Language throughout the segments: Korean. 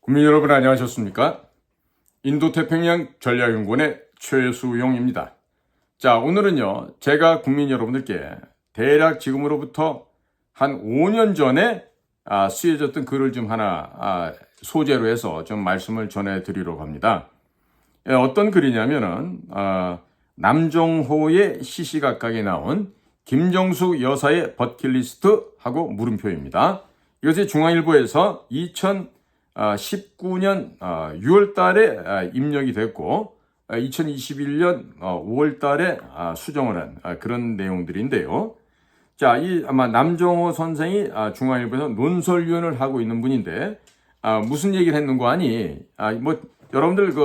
국민 여러분 안녕하셨습니까? 인도태평양 전략연구원의 최수용입니다. 자, 오늘은요, 제가 국민 여러분들께 대략 지금으로부터 한 5년 전에 쓰여졌던 글을 좀 하나 소재로 해서 좀 말씀을 전해드리려고 합니다. 어떤 글이냐면은 남정호의 시시각각에 나온 김정숙 여사의 버킷리스트하고 물음표입니다. 이것이 중앙일보에서 2019년 6월 달에 입력이 됐고 2021년 5월 달에 수정을 한 그런 내용들인데요. 자, 아마 남정호 선생이 중앙일보에서 논설위원을 하고 있는 분인데 무슨 얘기를 했는 거 아니? 여러분들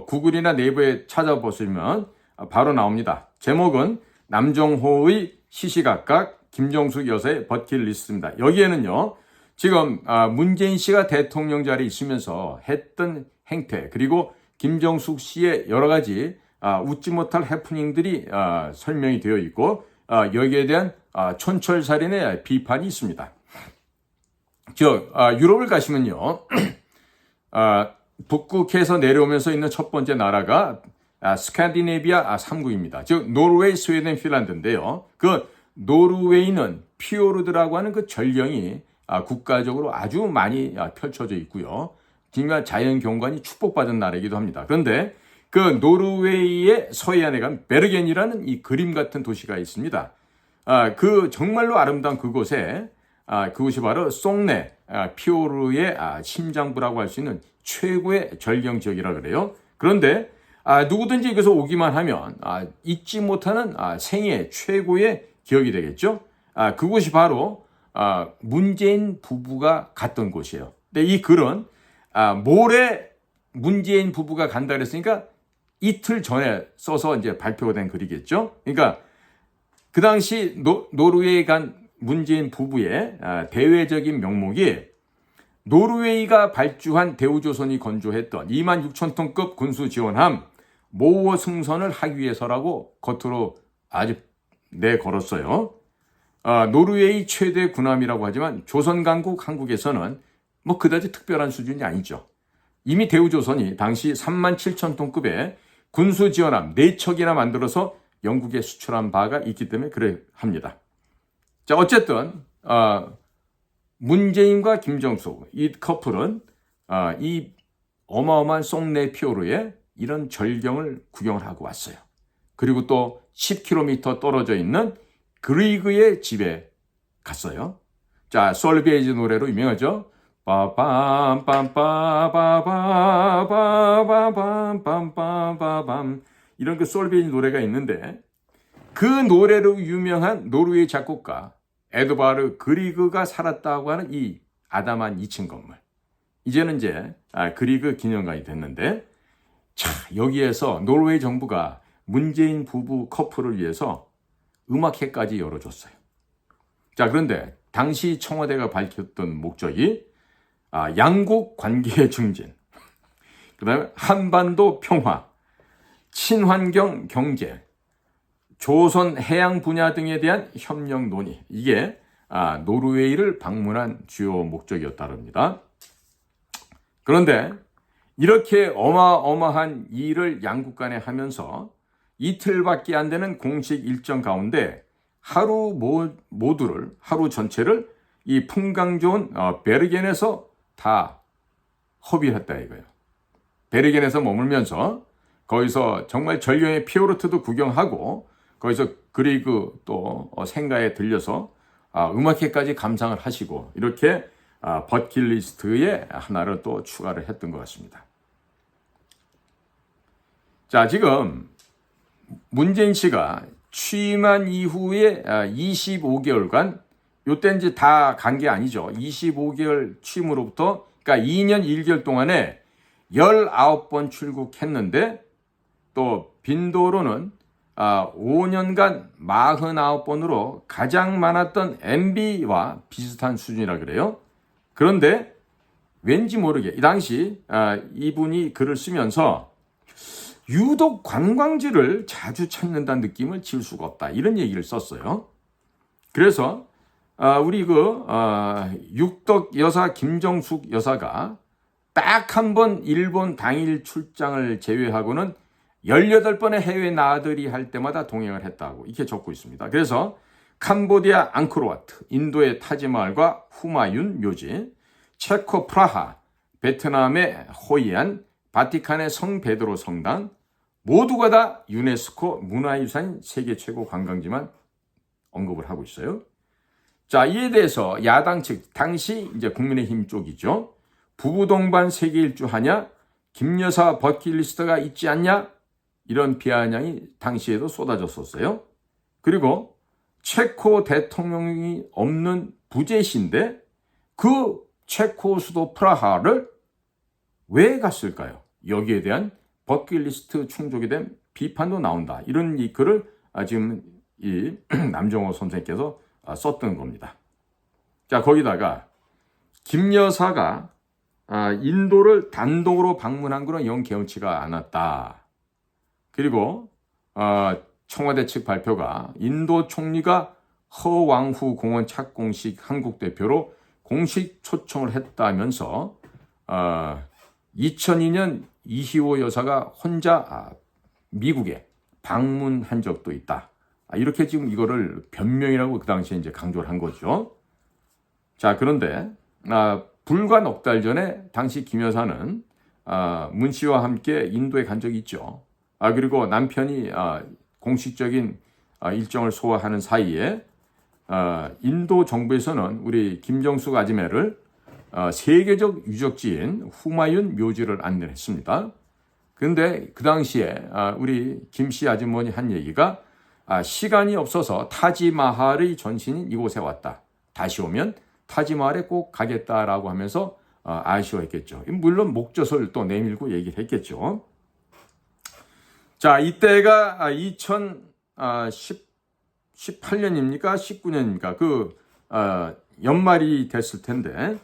구글이나 네이버에 찾아보시면 바로 나옵니다. 제목은 남정호의 시시각각 김정숙 여사의 버킷리스트입니다. 여기에는요, 지금 문재인 씨가 대통령 자리에 있으면서 했던 행태, 그리고 김정숙 씨의 여러 가지 웃지 못할 해프닝들이 설명이 되어 있고 여기에 대한 촌철살인의 비판이 있습니다. 유럽을 가시면요, 북극해에서 내려오면서 있는 첫 번째 나라가 스칸디네비아 3국입니다. 즉 노르웨이, 스웨덴, 핀란드인데요. 그 노르웨이는 피오르드라고 하는 그 전령이 국가적으로 아주 많이 펼쳐져 있고요. 정말 자연 경관이 축복받은 나라이기도 합니다. 그런데 그 노르웨이의 서해안에 간 베르겐이라는 이 그림 같은 도시가 있습니다. 그 정말로 아름다운 그곳에 그곳이 바로 송네 피오르의 심장부라고 할 수 있는 최고의 절경 지역이라 그래요. 그런데 누구든지 이것을 오기만 하면 잊지 못하는 생애 최고의 기억이 되겠죠. 그곳이 바로 문재인 부부가 갔던 곳이에요. 근데 이 글은 모레 문재인 부부가 간다 그랬으니까 이틀 전에 써서 이제 발표가 된 글이겠죠. 그러니까 그 당시 노르웨이 간 문재인 부부의 대외적인 명목이 노르웨이가 발주한 대우조선이 건조했던 26,000톤급 군수 지원함 모호 승선을 하기 위해서라고 겉으로 아주 내걸었어요. 노르웨이 최대 군함이라고 하지만 조선강국 한국에서는 그다지 특별한 수준이 아니죠. 이미 대우조선이 당시 37,000톤급의 군수 지원함 4척이나 만들어서 영국에 수출한 바가 있기 때문에 그래 합니다. 자, 어쨌든 문재인과 김정숙 이 커플은 이 어마어마한 송네 피오르에 이런 절경을 구경을 하고 왔어요. 그리고 또 10km 떨어져 있는 그리그의 집에 갔어요. 자, 솔베이지 노래로 유명하죠. 빠밤빰빰빠바바바밤빰빰빰빰 이런 그 솔베이지 노래가 있는데 그 노래로 유명한 노르웨이 작곡가 에드바르 그리그가 살았다고 하는 이 아담한 2층 건물. 이제는 이제 그리그 기념관이 됐는데 자, 여기에서 노르웨이 정부가 문재인 부부 커플을 위해서 음악회까지 열어줬어요. 자, 그런데 당시 청와대가 밝혔던 목적이 양국 관계의 증진, 그 다음에 한반도 평화, 친환경 경제, 조선 해양 분야 등에 대한 협력 논의, 이게 노르웨이를 방문한 주요 목적이었다고 합니다. 그런데 이렇게 어마어마한 일을 양국 간에 하면서 이틀밖에 안 되는 공식 일정 가운데 하루 전체를 이 풍광 좋은 베르겐에서 다 허비했다 이거예요. 베르겐에서 머물면서 거기서 정말 절경의 피오르트도 구경하고 거기서 그리그 또 생가에 들려서 음악회까지 감상을 하시고 이렇게 버킷리스트에 하나를 또 추가를 했던 것 같습니다. 자, 지금 문재인 씨가 취임한 이후에 25개월간 요때 이제 다 간 게 아니죠. 25개월 취임으로부터 그러니까 2년 1개월 동안에 19번 출국했는데 또 빈도로는 5년간 49번으로 가장 많았던 MB와 비슷한 수준이라 그래요. 그런데 왠지 모르게 이 당시 이분이 글을 쓰면서 유독 관광지를 자주 찾는다는 느낌을 지울 수가 없다. 이런 얘기를 썼어요. 그래서 우리 육덕 여사 김정숙 여사가 딱 한 번 일본 당일 출장을 제외하고는 18번의 해외 나들이 할 때마다 동행을 했다고 이렇게 적고 있습니다. 그래서 캄보디아 앙코르와트, 인도의 타지마할과 후마윤 묘지, 체코 프라하, 베트남의 호이안, 바티칸의 성 베드로 성당 모두가 다 유네스코 문화유산 세계 최고 관광지만 언급을 하고 있어요. 자, 이에 대해서 야당 측, 당시 이제 국민의힘 쪽이죠. 부부 동반 세계 일주하냐? 김 여사 버킷리스트가 있지 않냐? 이런 비아냥이 당시에도 쏟아졌었어요. 그리고 체코 대통령이 없는 부재시인데 그 체코 수도 프라하를 왜 갔을까요? 여기에 대한 버킷리스트 충족에 대한 비판도 나온다. 이런 이 글을 지금 이 남정호 선생님께서 썼던 겁니다. 자, 거기다가 김 여사가 인도를 단독으로 방문한 거는 영 개운치가 않았다. 그리고 청와대 측 발표가 인도 총리가 허왕후 공원 착공식 한국 대표로 공식 초청을 했다면서 2002년 이희호 여사가 혼자 미국에 방문한 적도 있다. 이렇게 지금 이거를 변명이라고 그 당시에 이제 강조를 한 거죠. 자, 그런데 불과 넉 달 전에 당시 김 여사는 문 씨와 함께 인도에 간 적이 있죠. 그리고 남편이 공식적인 일정을 소화하는 사이에 인도 정부에서는 우리 김정숙 아지매를 세계적 유적지인 후마윤 묘지를 안내를 했습니다. 그런데 그 당시에 우리 김씨 아주머니 한 얘기가 시간이 없어서 타지마할의 전신인 이곳에 왔다. 다시 오면 타지마할에 꼭 가겠다라고 하면서 아쉬워했겠죠. 물론 목젖을 또 내밀고 얘기를 했겠죠. 자, 이때가 2018년입니까? 19년입니까? 그 연말이 됐을 텐데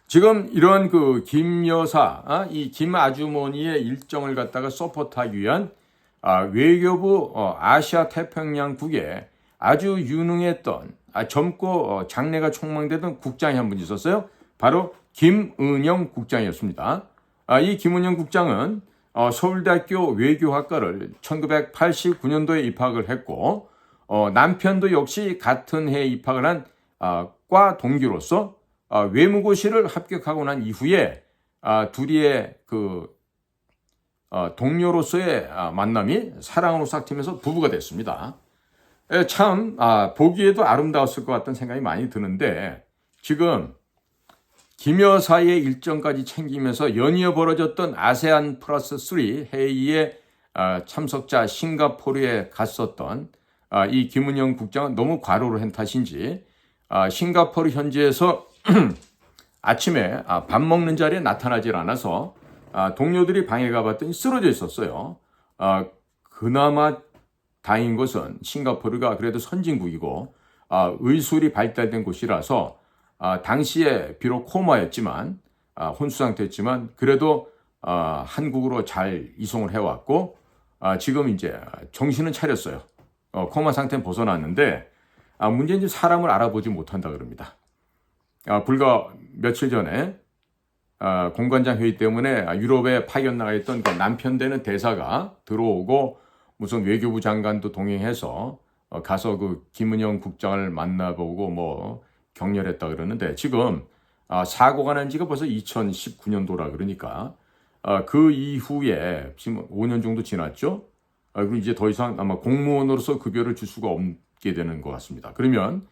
지금 이런 그 김 여사, 이 김 아주머니의 일정을 갖다가 서포트하기 위한 외교부 아시아 태평양국에 아주 유능했던 젊고 장래가 촉망되던 국장이 한 분 있었어요. 바로 김은영 국장이었습니다. 이 김은영 국장은 서울대학교 외교학과를 1989년도에 입학을 했고 남편도 역시 같은 해에 입학을 한 과 동기로서 외무고시를 합격하고 난 이후에 둘이의 그 동료로서의 만남이 사랑으로 싹트면서 부부가 됐습니다. 참 보기에도 아름다웠을 것 같다는 생각이 많이 드는데 지금 김 여사의 일정까지 챙기면서 연이어 벌어졌던 아세안 플러스 3 회의에 참석자 싱가포르에 갔었던 이 김은영 국장은 너무 과로를 한 탓인지 싱가포르 현지에서 아침에 밥 먹는 자리에 나타나질 않아서 동료들이 방에 가봤더니 쓰러져 있었어요. 그나마 다행인 것은 싱가포르가 그래도 선진국이고 의술이 발달된 곳이라서 당시에 비록 코마였지만 혼수 상태였지만 그래도 한국으로 잘 이송을 해왔고 지금 이제 정신은 차렸어요. 코마 상태는 벗어났는데 문제는 사람을 알아보지 못한다 그럽니다. 불과 며칠 전에 공관장 회의 때문에 유럽에 파견 나가 있던 그 남편 되는 대사가 들어오고 무슨 외교부 장관도 동행해서 가서 그 김은영 국장을 만나보고 뭐 격려했다 그러는데 지금 사고가 난 지가 벌써 2019년도라 그러니까 그 이후에 지금 5년 정도 지났죠. 그리고 이제 더 이상 아마 공무원으로서 급여를 줄 수가 없게 되는 것 같습니다. 그러면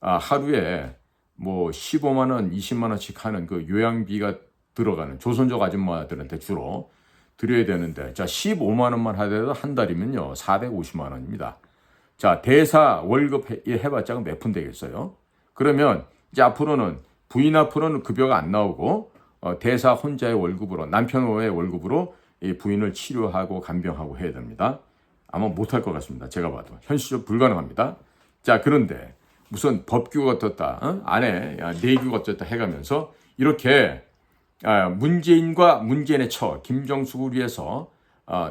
하루에 뭐 15만 원, 20만 원씩 하는 그 요양비가 들어가는 조선족 아줌마들한테 주로 드려야 되는데 자 15만 원만 하더라도 한 달이면요 450만 원입니다. 자 대사 월급 해봤자 몇 푼 되겠어요? 그러면 이제 앞으로는 부인 앞으로는 급여가 안 나오고 대사 혼자의 월급으로 남편의 월급으로 이 부인을 치료하고 간병하고 해야 됩니다. 아마 못할 것 같습니다. 제가 봐도 현실적으로 불가능합니다. 자 그런데 무슨 법규가 어떻다, 안에 내규가 어떻다 해가면서 이렇게 문재인과 문재인의 처 김정숙을 위해서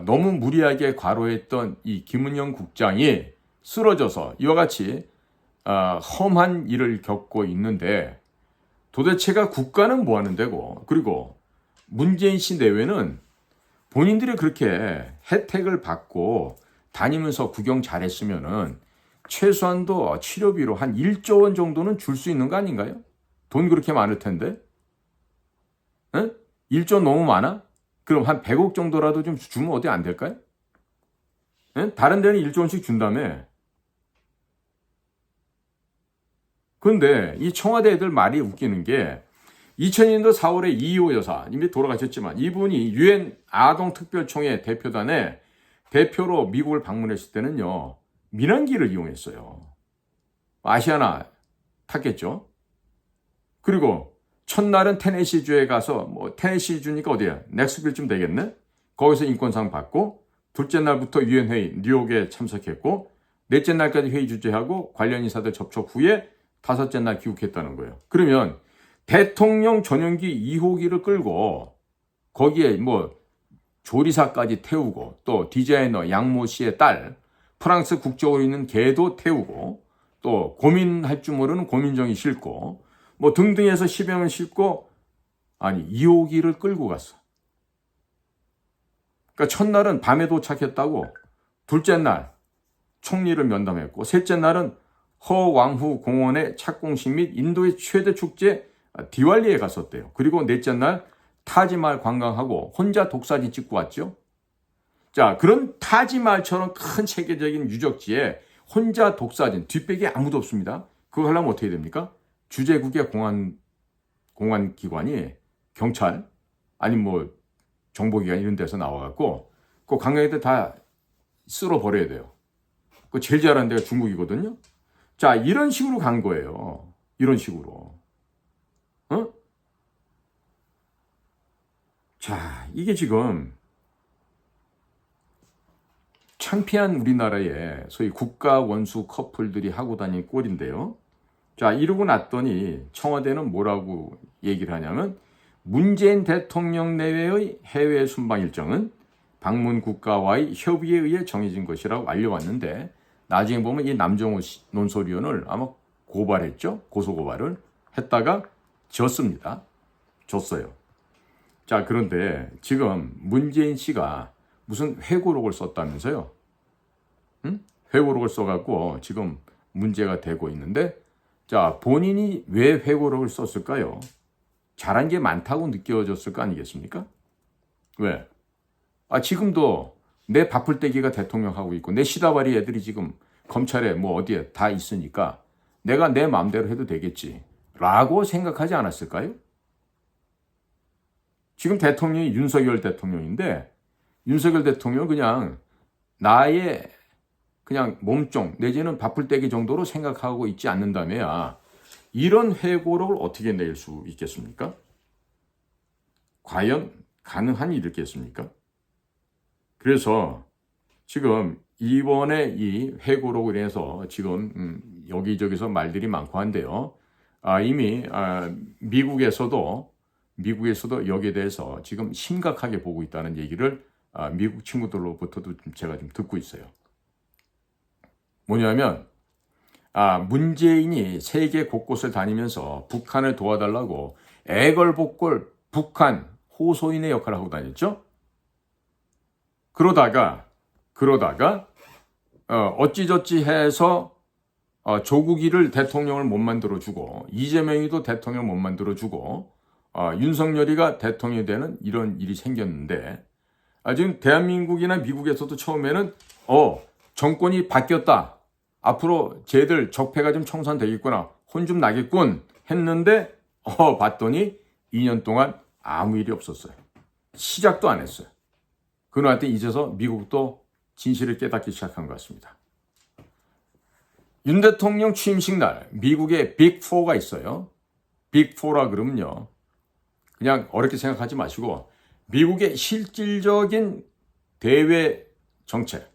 너무 무리하게 과로했던 이 김은영 국장이 쓰러져서 이와 같이 험한 일을 겪고 있는데 도대체가 국가는 뭐 하는 데고, 그리고 문재인 씨 내외는 본인들이 그렇게 혜택을 받고 다니면서 구경 잘했으면은 최소한도 치료비로 한 1조 원 정도는 줄 수 있는 거 아닌가요? 돈 그렇게 많을 텐데. 에? 1조 너무 많아? 그럼 한 100억 정도라도 좀 주면 어디 안 될까요? 에? 다른 데는 1조 원씩 준다며. 그런데 이 청와대 애들 말이 웃기는 게 2000년도 4월에 이호 여사 이미 돌아가셨지만 이분이 유엔 아동특별총회 대표단의 대표로 미국을 방문했을 때는요. 민항기를 이용했어요. 아시아나 탔겠죠. 그리고 첫날은 테네시주에 가서 테네시주니까 어디야? 넥스빌쯤 되겠네. 거기서 인권상 받고 둘째 날부터 유엔 회의 뉴욕에 참석했고 넷째 날까지 회의 주재하고 관련 인사들 접촉 후에 다섯째 날 귀국했다는 거예요. 그러면 대통령 전용기 2호기를 끌고 거기에 조리사까지 태우고 또 디자이너 양모 씨의 딸 프랑스 국적으로 있는 걔도 태우고 또 고민할 줄 모르는 고민정이 싣고 등등 해서 10여 명 싣고 2호기를 끌고 갔어. 그러니까 첫날은 밤에 도착했다고 둘째 날 총리를 면담했고 셋째 날은 허왕후 공원의 착공식 및 인도의 최대 축제 디왈리에 갔었대요. 그리고 넷째 날 타지마을 관광하고 혼자 독사진 찍고 왔죠. 자, 그런 타지마을처럼 큰 세계적인 유적지에 혼자 독사진, 뒷백이 아무도 없습니다. 그거 하려면 어떻게 됩니까? 주재국의 공안기관이 경찰, 아니면 정보기관 이런 데서 나와갖고 그 관광객들 다 쓸어버려야 돼요. 그 제일 잘하는 데가 중국이거든요. 자, 이런 식으로 간 거예요. 이런 식으로. 자, 이게 지금 창피한 우리나라의 소위 국가 원수 커플들이 하고 다니는 꼴인데요. 자, 이러고 났더니 청와대는 뭐라고 얘기를 하냐면 문재인 대통령 내외의 해외 순방 일정은 방문 국가와의 협의에 의해 정해진 것이라고 알려왔는데 나중에 보면 이 남정호 논설위원을 아마 고발했죠. 고소고발을 했다가 졌습니다. 졌어요. 자, 그런데 지금 문재인 씨가 무슨 회고록을 썼다면서요? 회고록을 써갖고 지금 문제가 되고 있는데 자, 본인이 왜 회고록을 썼을까요? 잘한 게 많다고 느껴졌을 거 아니겠습니까? 왜? 지금도 내 바풀떼기가 대통령 하고 있고 내 시다바리 애들이 지금 검찰에 어디에 다 있으니까 내가 내 마음대로 해도 되겠지 라고 생각하지 않았을까요? 지금 대통령이 윤석열 대통령인데 윤석열 대통령은 그냥 나의 그냥 몸종 내지는 바풀떼기 정도로 생각하고 있지 않는다며야 이런 회고록을 어떻게 낼 수 있겠습니까? 과연 가능한 일이겠습니까? 그래서 지금 이번에 이 회고록을 인해서 지금 여기저기서 말들이 많고 한데요. 이미 미국에서도 여기에 대해서 지금 심각하게 보고 있다는 얘기를 미국 친구들로부터도 제가 좀 듣고 있어요. 뭐냐면 문재인이 세계 곳곳을 다니면서 북한을 도와달라고 애걸복걸 북한 호소인의 역할을 하고 다녔죠. 그러다가 어찌저찌 해서 조국이를 대통령을 못 만들어주고 이재명이도 대통령을 못 만들어주고 윤석열이가 대통령이 되는 이런 일이 생겼는데 지금 대한민국이나 미국에서도 처음에는 정권이 바뀌었다. 앞으로 쟤들 적폐가 좀 청산되겠구나. 혼 좀 나겠군 했는데 봤더니 2년 동안 아무 일이 없었어요. 시작도 안 했어요. 그놈한테 이제서 미국도 진실을 깨닫기 시작한 것 같습니다. 윤 대통령 취임식 날 미국에 빅4가 있어요. 빅4라 그러면요. 그냥 어렵게 생각하지 마시고 미국의 실질적인 대외 정책,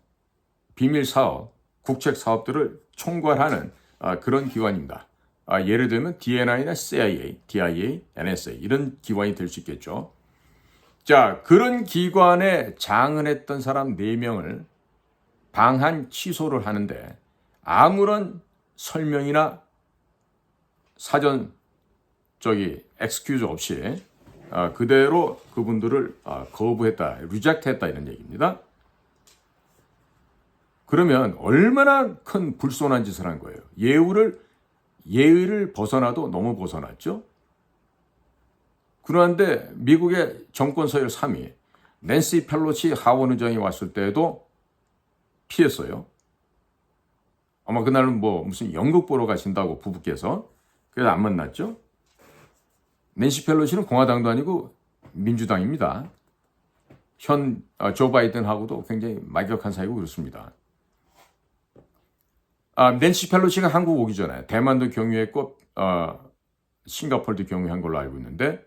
비밀 사업, 국책 사업들을 총괄하는 그런 기관입니다. 예를 들면 DNI나 CIA, DIA, NSA 이런 기관이 될 수 있겠죠. 자, 그런 기관에 장을 사람 4명을 방한 취소를 하는데 아무런 설명이나 사전 엑스큐즈 없이 그대로 그분들을 거부했다, 리젝트했다 이런 얘기입니다. 그러면 얼마나 큰 불손한 짓을 한 거예요. 예의를 벗어나도 너무 벗어났죠. 그런데 미국의 정권 서열 3위 낸시 펠로시 하원 의장이 왔을 때도 피했어요. 아마 그날은 무슨 연극 보러 가신다고 부부께서 그래서 안 만났죠. 낸시 펠로시는 공화당도 아니고 민주당입니다. 현 조 바이든하고도 굉장히 막역한 사이고 그렇습니다. 낸시 펠로시가 한국 오기 전에 대만도 경유했고 싱가포르도 경유한 걸로 알고 있는데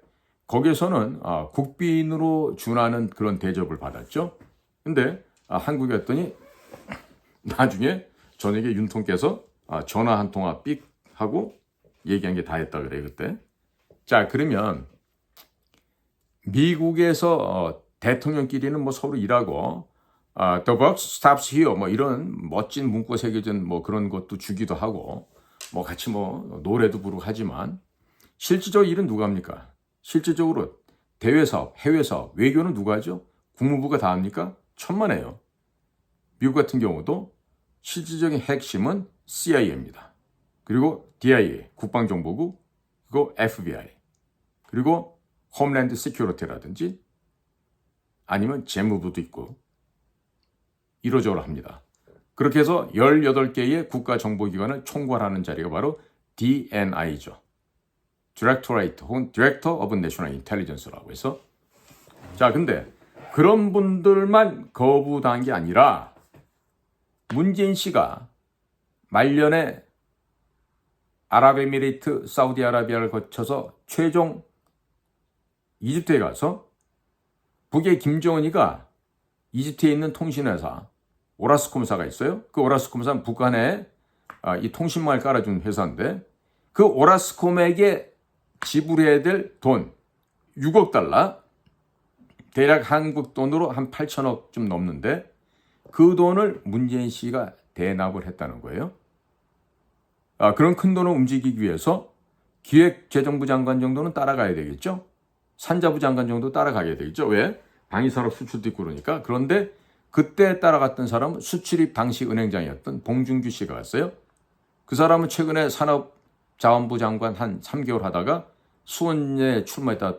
거기에서는 국빈으로 준하는 그런 대접을 받았죠. 근데 한국에 왔더니 나중에 저녁에 윤통께서 전화 한 통화 삑 하고 얘기한 게 다 했다 그래요 그때. 자, 그러면 미국에서 대통령끼리는 서로 일하고 The buck stops here 이런 멋진 문구가 새겨진 그런 것도 주기도 하고 같이 노래도 부르고 하지만 실질적으로 일은 누가 합니까? 실질적으로 대외사업, 해외사업, 외교는 누가 하죠? 국무부가 다 합니까? 천만에요. 미국 같은 경우도 실질적인 핵심은 CIA입니다. 그리고 DIA, 국방정보국, 그리고 FBI, 그리고 홈랜드 시큐리티라든지 아니면 재무부도 있고 이러저러 합니다. 그렇게 해서 18개의 국가정보기관을 총괄하는 자리가 바로 DNI죠. Directorate 혹은 Director of National Intelligence라고 해서 자, 근데 그런 분들만 거부당한 게 아니라 문재인 씨가 말년에 아랍에미레이트, 사우디아라비아를 거쳐서 최종 이집트에 가서 북의 김정은이가 이집트에 있는 통신회사 오라스콤사가 있어요. 그 오라스콤사는 북한에 이 통신망을 깔아준 회사인데 그 오라스콤에게 지불해야 될 돈 6억 달러 대략 한국 돈으로 한 8천억 좀 넘는데 그 돈을 문재인 씨가 대납을 했다는 거예요. 그런 큰 돈을 움직이기 위해서 기획재정부 장관 정도는 따라가야 되겠죠. 산자부 장관 정도 따라가야 되겠죠. 왜? 방위산업 수출도 있고 그러니까. 그런데 그때 따라갔던 사람은 수출입 당시 은행장이었던 봉준규 씨가 왔어요. 그 사람은 최근에 산업자원부 장관 한 3개월 하다가 수원에 출마했다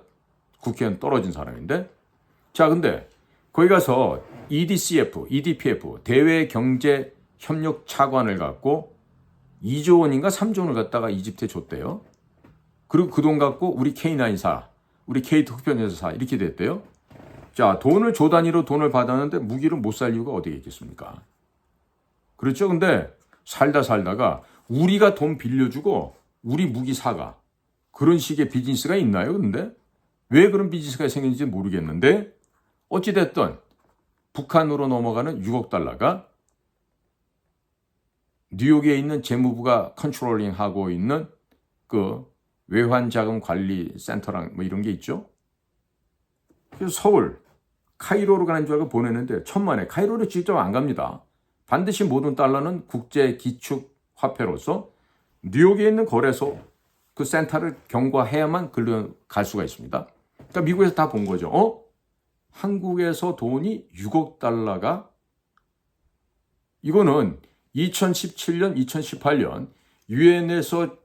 국회의원 떨어진 사람인데 자, 근데 거기 가서 EDPF, 대외경제협력차관을 갖고 2조 원인가 3조 원을 갖다가 이집트에 줬대요. 그리고 그 돈 갖고 우리 K9사, 우리 K2 흡연회사 이렇게 됐대요. 자, 돈을 조 단위로 돈을 받았는데 무기를 못 살 이유가 어디에 있겠습니까? 그렇죠? 근데 살다가 우리가 돈 빌려주고 우리 무기 사가. 그런 식의 비즈니스가 있나요? 근데 왜 그런 비즈니스가 생겼는지 모르겠는데 어찌됐든 북한으로 넘어가는 6억 달러가 뉴욕에 있는 재무부가 컨트롤링하고 있는 그 외환자금관리센터랑 이런 게 있죠. 그래서 서울, 카이로로 가는 줄 알고 보내는데 천만에 카이로를 직접 안 갑니다. 반드시 모든 달러는 국제 기축 화폐로서 뉴욕에 있는 거래소 그 센터를 경과해야만 글로 갈 수가 있습니다. 그러니까 미국에서 다 본 거죠. 한국에서 돈이 6억 달러가 이거는 2017년, 2018년 유엔에서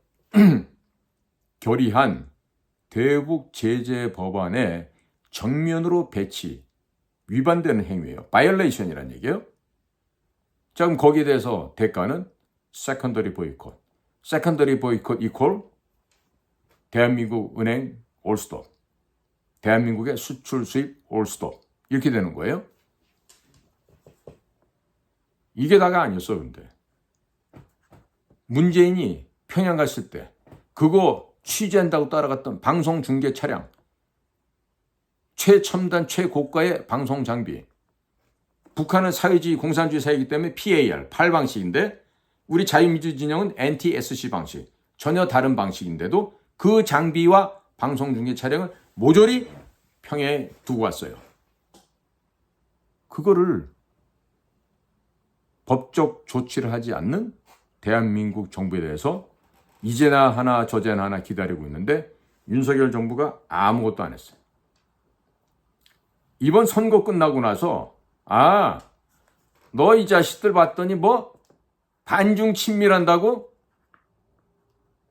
결의한 대북 제재 법안에 정면으로 배치, 위반되는 행위예요. 바이올레이션이라는 얘기예요. 자, 그럼 거기에 대해서 대가는 세컨더리 보이콧. 세컨더리 보이콧 이퀄 대한민국 은행 올스톱. 대한민국의 수출 수입 올스톱. 이렇게 되는 거예요. 이게 다가 아니었어, 근데. 문재인이 평양 갔을 때 그거 취재한다고 따라갔던 방송 중계 차량, 최첨단 최고가의 방송 장비. 북한은 사회주의 공산주의 사회이기 때문에 PAR, 팔 방식인데 우리 자유민주 진영은 NTSC 방식, 전혀 다른 방식인데도 그 장비와 방송 중계 차량을 모조리 평양에 두고 왔어요. 그거를 법적 조치를 하지 않는 대한민국 정부에 대해서 이제나 하나 저제나 하나 기다리고 있는데 윤석열 정부가 아무것도 안 했어요. 이번 선거 끝나고 나서 너 이 자식들 봤더니 뭐 반중 친밀한다고?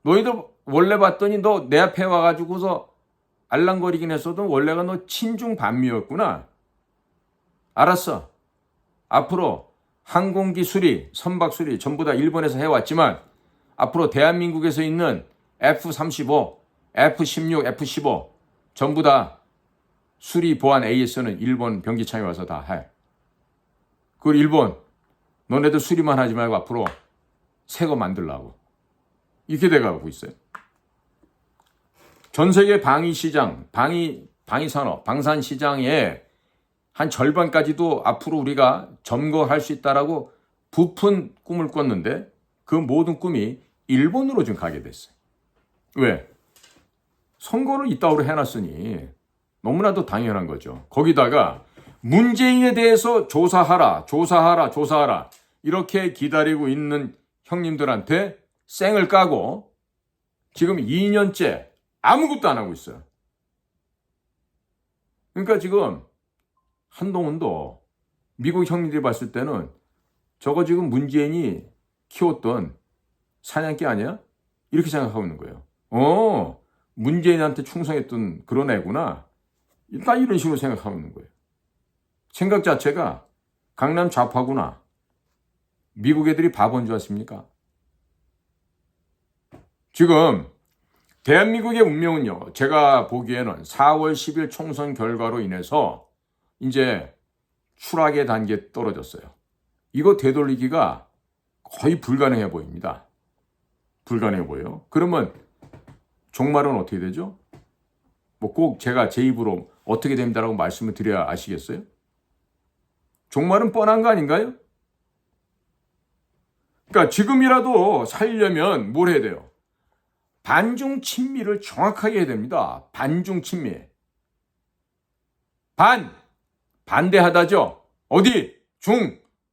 너희들 원래 봤더니 너 내 앞에 와가지고서 알랑거리긴 했어도 원래가 너 친중 반미였구나. 알았어. 앞으로 항공기 수리, 선박 수리 전부 다 일본에서 해왔지만 앞으로 대한민국에서 있는 F-35, F-16, F-15 전부 다 수리 보안 AS는 일본 병기창에 와서 다 해. 그걸 일본 너네들 수리만 하지 말고 앞으로 새 거 만들라고. 이렇게 돼가고 있어요. 전 세계 방위시장, 방위산업, 방산시장의 한 절반까지도 앞으로 우리가 점거할 수 있다라고 부푼 꿈을 꿨는데 그 모든 꿈이 일본으로 좀 가게 됐어요. 왜? 선거를 이따위로 해놨으니 너무나도 당연한 거죠. 거기다가 문재인에 대해서 조사하라 이렇게 기다리고 있는 형님들한테 쌩을 까고 지금 2년째 아무것도 안 하고 있어요. 그러니까 지금 한동훈도 미국 형님들이 봤을 때는 저거 지금 문재인이 키웠던 사냥개 아니야? 이렇게 생각하고 있는 거예요. 문재인한테 충성했던 그런 애구나. 딱 이런 식으로 생각하고 있는 거예요. 생각 자체가 강남 좌파구나. 미국 애들이 바본 줄 아십니까? 지금 대한민국의 운명은요. 제가 보기에는 4월 10일 총선 결과로 인해서 이제 추락의 단계에 떨어졌어요. 이거 되돌리기가 거의 불가능해 보입니다. 불가능해 보여요. 그러면 종말은 어떻게 되죠? 뭐 꼭 제가 제 입으로 어떻게 됩니다라고 말씀을 드려야 아시겠어요? 종말은 뻔한 거 아닌가요? 그러니까 지금이라도 살려면 뭘 해야 돼요? 반중 친미를 정확하게 해야 됩니다. 반중 친미. 반대하다죠. 어디?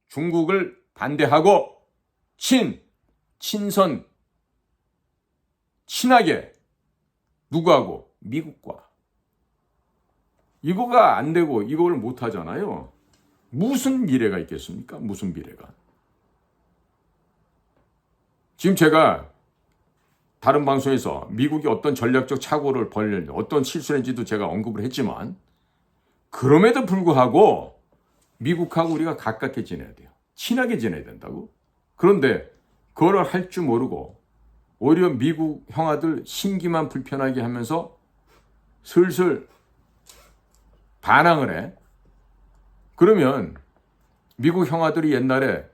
중국을 반대하고 친선 친하게 누구하고? 미국과. 이거가 안 되고 이걸 못 하잖아요. 무슨 미래가 있겠습니까? 무슨 미래가. 지금 제가 다른 방송에서 미국이 어떤 전략적 착오를 벌였는지 어떤 실수를 했는지도 제가 언급을 했지만 그럼에도 불구하고 미국하고 우리가 가깝게 지내야 돼요. 친하게 지내야 된다고. 그런데 그걸 할 줄 모르고 오히려 미국 형아들 심기만 불편하게 하면서 슬슬 반항을 해. 그러면 미국 형아들이 옛날에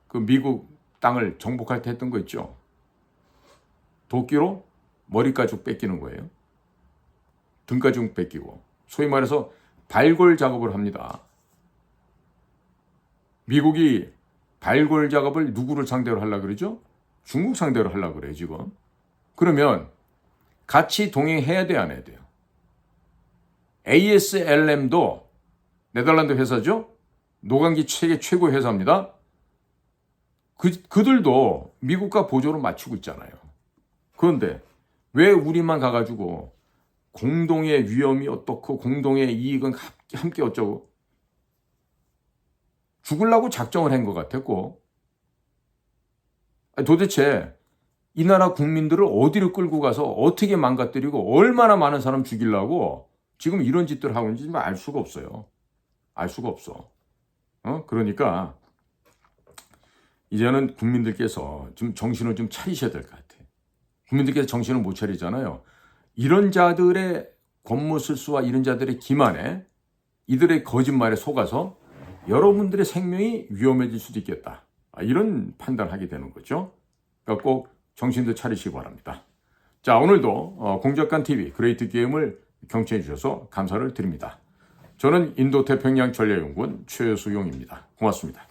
그 미국 땅을 정복할 때 했던 거 있죠. 도끼로 머리가죽 뺏기는 거예요. 등가죽 뺏기고. 소위 말해서 발골 작업을 합니다. 미국이 발골 작업을 누구를 상대로 하려고 그러죠? 중국 상대로 하려고 그래요, 지금. 그러면 같이 동행해야 돼요, 안 해야 돼요? ASLM도 네덜란드 회사죠? 노광기 세계 최고 회사입니다. 그들도 미국과 보조를 맞추고 있잖아요. 그런데 왜 우리만 가가지고 공동의 위험이 어떻고 공동의 이익은 함께 어쩌고 죽으려고 작정을 한 것 같았고 도대체 이 나라 국민들을 어디로 끌고 가서 어떻게 망가뜨리고 얼마나 많은 사람 죽이려고 지금 이런 짓들을 하고 있는지 알 수가 없어요. 알 수가 없어. 그러니까 이제는 국민들께서 좀 정신을 좀 차리셔야 될 것 같아요. 국민들께서 정신을 못 차리잖아요. 이런 자들의 권모술수와 이런 자들의 기만에 이들의 거짓말에 속아서 여러분들의 생명이 위험해질 수도 있겠다. 이런 판단을 하게 되는 거죠. 그러니까 꼭 정신도 차리시기 바랍니다. 자, 오늘도 공작관TV 그레이트 게임을 경청해 주셔서 감사를 드립니다. 저는 인도태평양 전략연구원 최수용입니다. 고맙습니다.